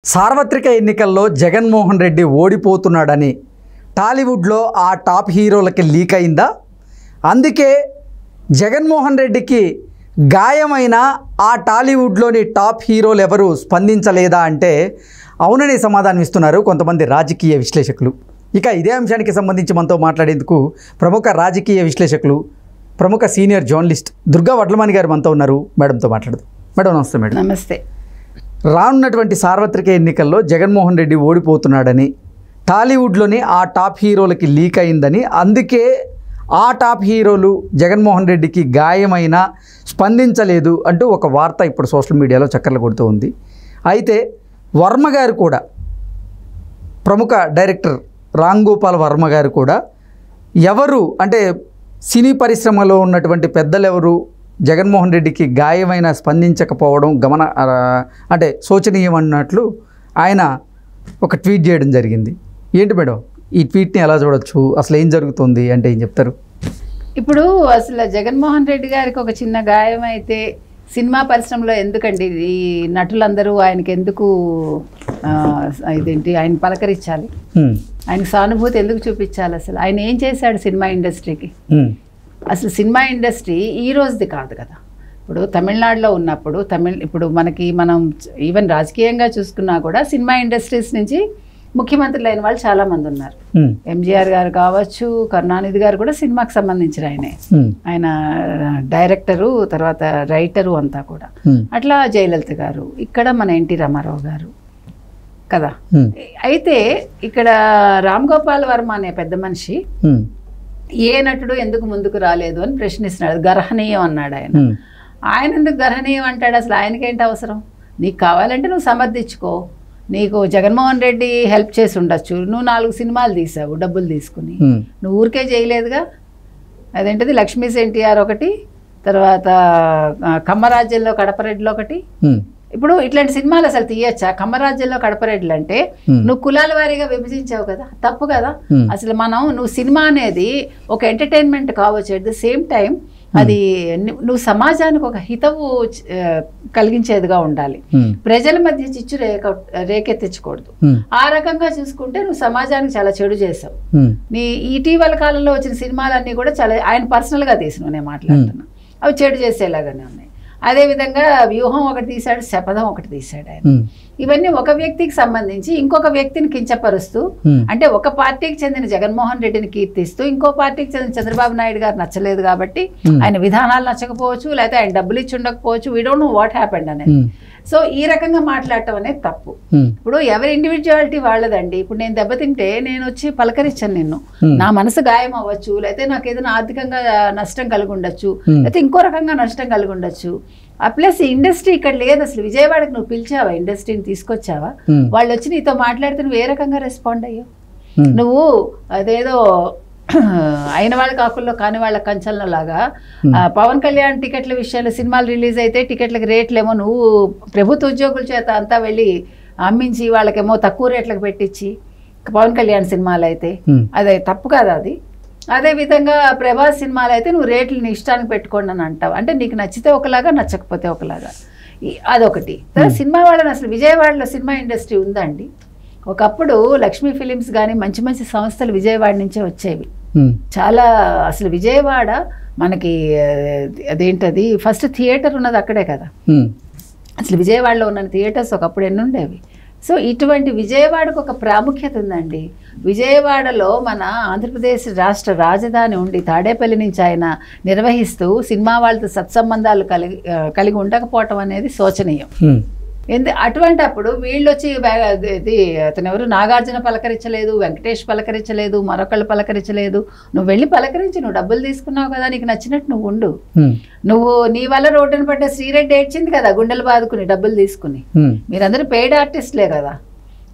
సార్వత్రిక ఎన్నికల్లో జగన్మోహన్ రెడ్డి ఓడిపోతున్నాడని టాలీవుడ్లో ఆ టాప్ హీరోలకి లీక్ అయిందా? అందుకే జగన్మోహన్ రెడ్డికి గాయమైన ఆ టాలీవుడ్లోని టాప్ హీరోలు ఎవరు స్పందించలేదా అంటే అవునని సమాధానం ఇస్తున్నారు కొంతమంది రాజకీయ విశ్లేషకులు. ఇక ఇదే అంశానికి సంబంధించి మనతో మాట్లాడేందుకు ప్రముఖ రాజకీయ విశ్లేషకులు, ప్రముఖ సీనియర్ జర్నలిస్ట్ దుర్గా వడ్లమాని గారు మనతో ఉన్నారు. మేడంతో మాట్లాడదు. మేడం నమస్తే. మేడం నమస్తే. రానున్నటువంటి సార్వత్రిక ఎన్నికల్లో జగన్మోహన్ రెడ్డి ఓడిపోతున్నాడని టాలీవుడ్లోని ఆ టాప్ హీరోలకి లీక్ అయిందని, అందుకే ఆ టాప్ హీరోలు జగన్మోహన్ రెడ్డికి గాయమైన స్పందించలేదు అంటూ ఒక వార్త ఇప్పుడు సోషల్ మీడియాలో చక్కర్లు కొడుతూ ఉంది. అయితే వర్మ గారు కూడా, ప్రముఖ డైరెక్టర్ రామ్ గోపాల్ వర్మ గారు కూడా ఎవరు అంటే సినీ పరిశ్రమలో ఉన్నటువంటి పెద్దలెవరు జగన్మోహన్ రెడ్డికి గాయమైన స్పందించకపోవడం అంటే శోచనీయం అన్నట్లు ఆయన ఒక ట్వీట్ చేయడం జరిగింది. ఏంటి మేడం ఈ ట్వీట్ని ఎలా చూడొచ్చు, అసలు ఏం జరుగుతుంది అంటే ఏం చెప్తారు? ఇప్పుడు అసలు జగన్మోహన్ రెడ్డి గారికి ఒక చిన్న గాయం అయితే సినిమా పరిశ్రమలో ఎందుకండి ఈ నటులందరూ ఆయనకి ఎందుకు ఇదేంటి ఆయన పలకరించాలి, ఆయనకు సానుభూతి ఎందుకు చూపించాలి? అసలు ఆయన ఏం చేశాడు సినిమా ఇండస్ట్రీకి? అసలు సినిమా ఇండస్ట్రీ ఈ రోజుది కాదు కదా. ఇప్పుడు తమిళనాడులో ఉన్నప్పుడు ఇప్పుడు మనం ఈవెన్ రాజకీయంగా చూసుకున్నా కూడా సినిమా ఇండస్ట్రీస్ నుంచి ముఖ్యమంత్రులు అయిన వాళ్ళు చాలామంది ఉన్నారు. ఎంజీఆర్ గారు కావచ్చు, కరుణానిధి గారు కూడా సినిమాకి సంబంధించిన ఆయన డైరెక్టరు, తర్వాత రైటరు అంతా కూడా. అట్లా జయలలిత గారు, ఇక్కడ మన ఎన్టీ రామారావు గారు కదా. అయితే ఇక్కడ రామ్ గోపాల్ వర్మ అనే పెద్ద మనిషి ఏ నటుడు ఎందుకు ముందుకు రాలేదు అని ప్రశ్నిస్తున్నాడు. గర్హనీయం అన్నాడు ఆయన. ఆయన ఎందుకు గర్హనీయం అంటాడు? అసలు ఆయనకేంటి అవసరం? నీకు కావాలంటే నువ్వు సమర్థించుకో. నీకు జగన్మోహన్ రెడ్డి హెల్ప్ చేసి ఉండొచ్చు, నువ్వు 4 సినిమాలు తీసావు డబ్బులు తీసుకుని, నువ్వు ఊరికే చేయలేదుగా. అదేంటిది లక్ష్మీ ఎన్టీఆర్ ఒకటి, తర్వాత కమ్మరాజ్యంలో కడపరెడ్డిలో ఒకటి. ఇప్పుడు ఇట్లాంటి సినిమాలు అసలు తీయచ్చా? కమ్మరాజ్యంలో కడపరెడ్లు అంటే నువ్వు కులాల వారీగా విభజించావు కదా, తప్పు కదా. అసలు నువ్వు సినిమా అనేది ఒక ఎంటర్టైన్మెంట్ కావచ్చు, అట్ ద సేమ్ టైం అది నువ్వు సమాజానికి ఒక హితవు కలిగించేదిగా ఉండాలి. ప్రజల మధ్య చిచ్చు రేకెత్తించకూడదు. ఆ రకంగా చూసుకుంటే నువ్వు సమాజానికి చాలా చెడు చేసావు. నీ ఇటీవల కాలంలో వచ్చిన సినిమాలన్నీ కూడా చాలా ఆయన పర్సనల్ గా తీసినావు, నేను మాట్లాడుతున్నా, అవి చెడు చేసేలాగానే ఉన్నాయి. అదేవిధంగా వ్యూహం ఒకటి తీశాడు, శపథం ఒకటి తీశాడు ఆయన. ఇవన్నీ ఒక వ్యక్తికి సంబంధించి ఇంకొక వ్యక్తిని కించపరుస్తూ, అంటే ఒక పార్టీకి చెందిన జగన్మోహన్ రెడ్డిని కీర్తిస్తూ ఇంకో పార్టీకి చెందిన చంద్రబాబు నాయుడు గారు నచ్చలేదు కాబట్టి ఆయన విధానాలు నచ్చకపోవచ్చు, లేకపోతే ఆయన డబ్బులు ఇచ్చి ఉండకపోవచ్చు, we don't know what happened అనేది. సో ఈ రకంగా మాట్లాడటం అనేది తప్పు. ఇప్పుడు ఎవరి ఇండివిజువాలిటీ వాళ్ళదండి. ఇప్పుడు నేను దెబ్బతింటే నేను వచ్చి పలకరించాను నిన్ను, నా మనసు గాయం అవ్వచ్చు, లేకపోతే నాకు ఏదైనా ఆర్థికంగా నష్టం కలిగి ఉండొచ్చు, లేకపోతే ఇంకో రకంగా నష్టం కలిగి ఉండొచ్చు. ప్లస్ ఇండస్ట్రీ ఇక్కడ లేదు. అసలు విజయవాడకి నువ్వు పిలిచావా, ఇండస్ట్రీని తీసుకొచ్చావా? వాళ్ళు వచ్చి నీతో మాట్లాడితే నువ్వు ఏ రకంగా రెస్పాండ్ అయ్యావు? నువ్వు అదేదో అయిన వాళ్ళ కాకుల్లో కాని వాళ్ళ కంచంలో లాగా పవన్ కళ్యాణ్ టికెట్ల విషయాలు, సినిమాలు రిలీజ్ అయితే టికెట్లకి రేట్లేమో నువ్వు ప్రభుత్వ ఉద్యోగుల చేత అంతా వెళ్ళి అమ్మించి వాళ్ళకేమో తక్కువ రేట్లకు పెట్టించి, పవన్ కళ్యాణ్ సినిమాలు అయితే అదే తప్పు కదా అది. అదేవిధంగా ప్రభాస్ సినిమాలు అయితే నువ్వు రేట్లు నీ ఇష్టానికి పెట్టుకోండి అని అంటావు. అంటే నీకు నచ్చితే ఒకలాగా, నచ్చకపోతే ఒకలాగా. అదొకటి. సినిమా వాళ్ళని అసలు విజయవాడలో సినిమా ఇండస్ట్రీ ఉందండి. ఒకప్పుడు లక్ష్మీ ఫిలిమ్స్ కానీ మంచి మంచి సంస్థలు విజయవాడ నుంచే వచ్చేవి చాలా. అసలు విజయవాడ మనకి అదేంటది ఫస్ట్ థియేటర్ ఉన్నది అక్కడే కదా. అసలు విజయవాడలో ఉన్న థియేటర్స్ ఒకప్పుడు ఎన్ని ఉండేవి. సో ఇటువంటి విజయవాడకు ఒక ప్రాముఖ్యత ఉందండి. విజయవాడలో మన ఆంధ్రప్రదేశ్ రాష్ట్ర రాజధాని ఉండి తాడేపల్లి నుంచి ఆయన నిర్వహిస్తూ సినిమా వాళ్ళతో సత్సంబంధాలు కలిగి ఉండకపోవటం అనేది శోచనీయం. అటువంటి అప్పుడు వీళ్ళు వచ్చి అతను ఎవరు నాగార్జున పలకరించలేదు, వెంకటేష్ పలకరించలేదు, మరొకళ్ళు పలకరించలేదు. నువ్వు వెళ్ళి పలకరించి, నువ్వు డబ్బులు తీసుకున్నావు కదా, నీకు నచ్చినట్టు నువ్వు ఉండు. నువ్వు నీ వల్ల రోడ్డున పడ్డ శ్రీరెడ్డి ఏడ్చింది కదా గుండెలు బాదుకుని డబ్బులు తీసుకుని. మీరందరూ పెయిడ్ ఆర్టిస్టులే కదా.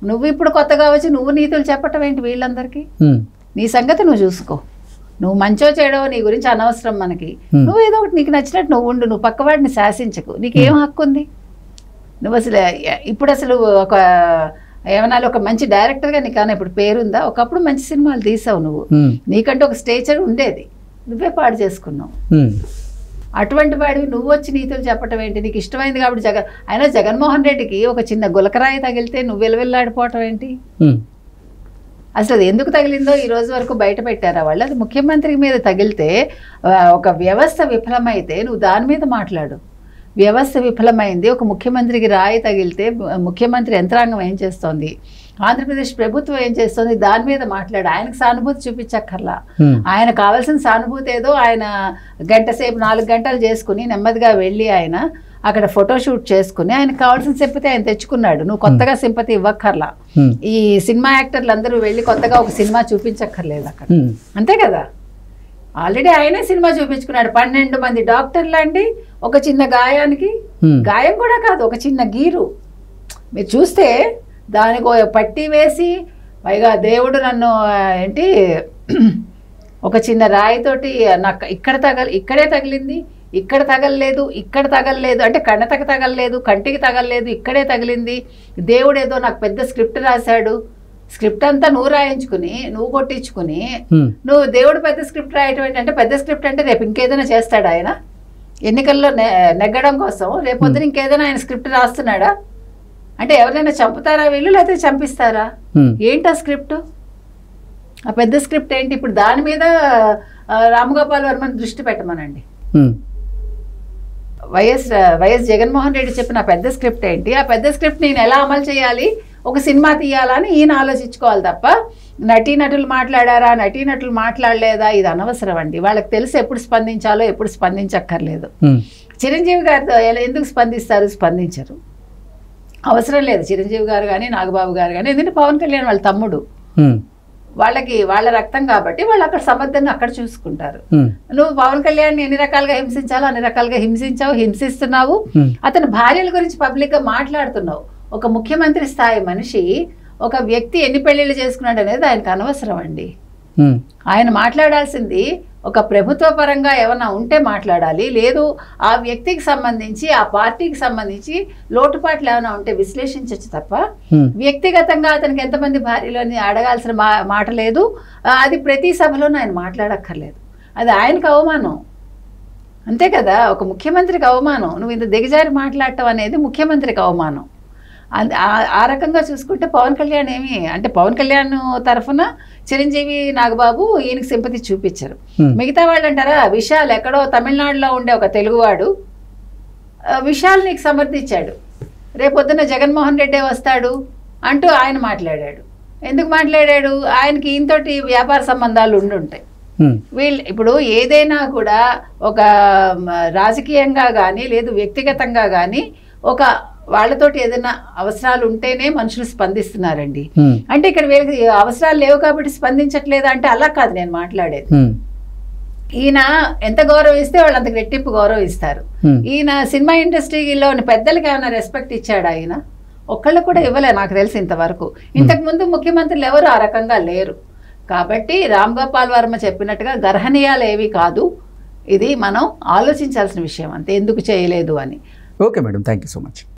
నువ్వు ఇప్పుడు కొత్తగా వచ్చి నువ్వు నీతులు చెప్పటం ఏంటి వీళ్ళందరికీ? నీ సంగతి నువ్వు చూసుకో. నువ్వు మంచో చేయడో నీ గురించి అనవసరం మనకి. నువ్వు ఏదో ఒకటి నీకు నచ్చినట్టు నువ్వు ఉండు. నువ్వు పక్కవాడిని శాసించకు. నీకేం హక్కు ఉంది? నువ్వు అసలు ఇప్పుడు అసలు ఏమన్నా ఒక మంచి డైరెక్టర్గా నీకన్నా ఇప్పుడు పేరుందా? ఒకప్పుడు మంచి సినిమాలు తీసావు నువ్వు, నీకంటే ఒక స్టేచర్ ఉండేది, నువ్వే పాడు చేసుకున్నావు. అటువంటి వాడివి నువ్వు వచ్చి నీతులు చెప్పటం ఏంటి? నీకు ఇష్టమైంది కాబట్టి అయినా జగన్మోహన్ రెడ్డికి ఒక చిన్న గులకరాయి తగిలితే నువ్వు వెలువెల్లాడిపోవటం ఏంటి? అసలు అది ఎందుకు తగిలిందో ఈ రోజు వరకు బయట పెట్టారా వాళ్ళు? అది ముఖ్యమంత్రి మీద తగిలితే ఒక వ్యవస్థ విఫలమైతే నువ్వు దాని మీద మాట్లాడు. వ్యవస్థ విఫలమైంది, ఒక ముఖ్యమంత్రికి రాయి తగిలితే ముఖ్యమంత్రి యంత్రాంగం ఏం చేస్తోంది, ఆంధ్రప్రదేశ్ ప్రభుత్వం ఏం చేస్తుంది, దాని మీద మాట్లాడు. ఆయనకు సానుభూతి చూపించక్కర్లా. ఆయన కావాల్సిన సానుభూతి ఏదో ఆయన గంట సేపు 4 గంటలు చేసుకుని నెమ్మదిగా వెళ్ళి ఆయన అక్కడ ఫోటోషూట్ చేసుకుని ఆయనకు కావాల్సిన సింపతి ఆయన తెచ్చుకున్నాడు. నువ్వు కొత్తగా సింపతి ఇవ్వక్కర్లా. ఈ సినిమా యాక్టర్లు అందరూ వెళ్ళి కొత్తగా ఒక సినిమా చూపించక్కర్లేదు అక్కడ, అంతే కదా. ఆల్రెడీ ఆయనే సినిమా చూపించుకున్నాడు. 12 మంది డాక్టర్లు అండి, ఒక చిన్న గాయానికి, గాయం కూడా కాదు, ఒక చిన్న గీరు మీరు చూస్తే దానికి పట్టి వేసి, పైగా దేవుడు నన్ను ఏంటి ఒక చిన్న రాయితోటి నాకు ఇక్కడే తగిలింది, ఇక్కడ తగలలేదు, ఇక్కడ తగలలేదు అంటే కన్నతకు తగలలేదు, కంటికి తగలలేదు, ఇక్కడే తగిలింది. దేవుడు ఏదో నాకు పెద్ద స్క్రిప్ట్ రాశాడు, స్క్రిప్ట్ అంతా నువ్వు రాయించుకుని నువ్వు కొట్టించుకుని నువ్వు దేవుడు పెద్ద స్క్రిప్ట్ రాయటం ఏంటంటే, పెద్ద స్క్రిప్ట్ అంటే రేపు ఇంకేదైనా చేస్తాడు ఆయన ఎన్నికల్లో నెగ్గడం కోసం, రేపొద్దున ఇంకేదైనా ఆయన స్క్రిప్ట్ రాస్తున్నాడా? అంటే ఎవరైనా చంపుతారా వీళ్ళు, లేకపోతే చంపిస్తారా? ఏంటి ఆ స్క్రిప్ట్? ఆ పెద్ద స్క్రిప్ట్ ఏంటి? ఇప్పుడు దాని మీద రామగోపాల్ వర్మని దృష్టి పెట్టమనండి. వైఎస్ జగన్మోహన్ రెడ్డి చెప్పిన పెద్ద స్క్రిప్ట్ ఏంటి? ఆ పెద్ద స్క్రిప్ట్ నేను ఎలా అమలు చేయాలి, ఒక సినిమా తీయాలని ఈయన ఆలోచించుకోవాలి తప్ప నటీనటులు మాట్లాడారా, నటీనటులు మాట్లాడలేదా, ఇది అనవసరం అండి. వాళ్ళకి తెలిసి ఎప్పుడు స్పందించాలో ఎప్పుడు స్పందించక్కర్లేదు. చిరంజీవి గారితో ఎందుకు స్పందిస్తారు? స్పందించరు, అవసరం లేదు. చిరంజీవి గారు కానీ నాగబాబు గారు కానీ, ఎందుకంటే పవన్ కళ్యాణ్ వాళ్ళ తమ్ముడు, వాళ్ళకి వాళ్ళ రక్తం కాబట్టి వాళ్ళు అక్కడ సమర్థాన్ని అక్కడ చూసుకుంటారు. నువ్వు పవన్ కళ్యాణ్ ఎన్ని రకాలుగా హింసించాలో అన్ని రకాలుగా హింసించావు, హింసిస్తున్నావు. అతని భార్యల గురించి పబ్లిక్ గా మాట్లాడుతున్నావు. ఒక ముఖ్యమంత్రి స్థాయి మనిషి, ఒక వ్యక్తి ఎన్ని పెళ్లిళ్ళు చేసుకున్నాడు అనేది ఆయనకు అనవసరం అండి. ఆయన మాట్లాడాల్సింది ఒక ప్రభుత్వ పరంగా ఏమన్నా ఉంటే మాట్లాడాలి, లేదు ఆ వ్యక్తికి సంబంధించి ఆ పార్టీకి సంబంధించి లోటుపాట్లు ఏమైనా ఉంటే విశ్లేషించచ్చు తప్ప వ్యక్తిగతంగా అతనికి ఎంతమంది భార్యలు అని అడగాల్సిన మాట లేదు. అది ప్రతి సభలోనూ ఆయన మాట్లాడక్కర్లేదు. అది ఆయనకు అవమానం, అంతే కదా. ఒక ముఖ్యమంత్రికి అవమానం. నువ్వు ఇంత దిగజారి మాట్లాడటం అనేది ముఖ్యమంత్రికి అవమానం. ఆ రకంగా చూసుకుంటే పవన్ కళ్యాణ్ ఏమి అంటే, పవన్ కళ్యాణ్ తరఫున చిరంజీవి నాగబాబు ఈయనకి సింపతి చూపించరు. మిగతా వాళ్ళు అంటారా, విశాల్ ఎక్కడో తమిళనాడులో ఉండే ఒక తెలుగువాడు విశాల్ నీకు సమర్థించాడు, రేపొద్దున జగన్మోహన్ రెడ్డి వస్తాడు అంటూ ఆయన మాట్లాడాడు. ఎందుకు మాట్లాడాడు? ఆయనకి ఈయనతోటి వ్యాపార సంబంధాలు ఉండుంటాయి. వీళ్ళు ఇప్పుడు ఏదైనా కూడా ఒక రాజకీయంగా కానీ లేదు వ్యక్తిగతంగా కానీ ఒక వాళ్ళతోటి ఏదైనా అవసరాలు ఉంటేనే మనుషులు స్పందిస్తున్నారండి. అంటే ఇక్కడ వీళ్ళకి అవసరాలు లేవు కాబట్టి స్పందించట్లేదా అంటే అలా కాదు నేను మాట్లాడేది. ఈయన ఎంత గౌరవిస్తే వాళ్ళు అంతకు రెట్టింపు గౌరవిస్తారు. ఈయన సినిమా ఇండస్ట్రీలోని పెద్దలకి ఏమైనా రెస్పెక్ట్ ఇచ్చాడు ఆయన? ఒక్కళ్ళు కూడా ఇవ్వలే నాకు తెలిసి ఇంతవరకు. ఇంతకుముందు ముఖ్యమంత్రులు ఎవరు ఆ రకంగా లేరు. కాబట్టి రామ్ గోపాల్ వర్మ చెప్పినట్టుగా గర్హనీయాలు ఏవి కాదు, ఇది మనం ఆలోచించాల్సిన విషయం అంతే, ఎందుకు చేయలేదు అని. Okay madam, thank you so much.